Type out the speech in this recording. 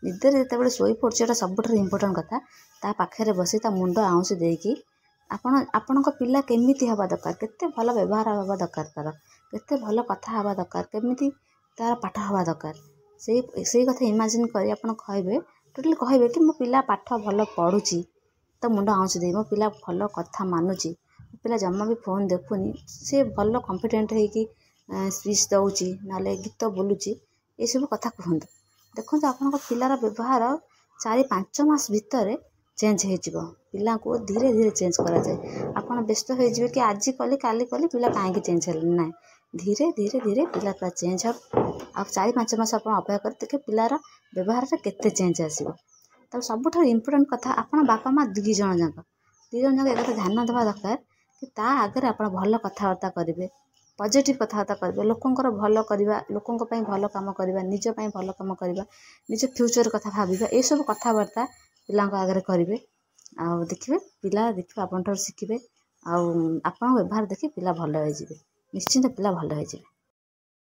निदरे जितेबाला showy पड़ा सबुठ important कथा ता पाखे बसी ता मुंड आउंसी देकी आपण पिला केमिति हवा दरकार केते भल व्यवहार हवा दरकार तार केते भल कथा हवा दरकार केमिति तार पाठ हवा दरकार से कथा इमेजिन कर आप कहे टोटली कहे कि मो पिला पाठ भल पढ़ुची तो मुंड आउंसी दे मो पिला भल कथा मानुची मो पिला जमा भी फोन देखुनी सी भल कॉन्फिडेंट होगी स्पीच दौची ना गीत बोलुची ये सब कथा कहतु देखो आप पिलार व्यवहार 4-5 मास भितर चेंज हो पिला को धीरे धीरे चेंज करा जाए आपड़ व्यस्त हो कि आज कली काली कली पिला कहीं चेंज है ना धीरे धीरे धीरे पिला पूरा चेंज हम आ 4-5 मास आप अपेक्षा कर देखे पिलार व्यवहार केते चेंज आसो तब सबुठ इम्पोर्टाट कथा आप बापा माँ दुई जन जाक एक ध्यान देवा दरकार कि ता आगे आप भल कथबार्ता करेंगे पॉजिटिव कथबार्ता करेंगे लोकंर भल करवा लोकों भल कम करवा निजपाई भल कम करवा निज फ्यूचर कथा भाविबा ये सब कथबार्ता पिला आगे करेंगे आ देखिए पिला देखिए आपन शिखिबे आ व्यवहार देखि पिला भल हो निश्चिंत पिला भल हो।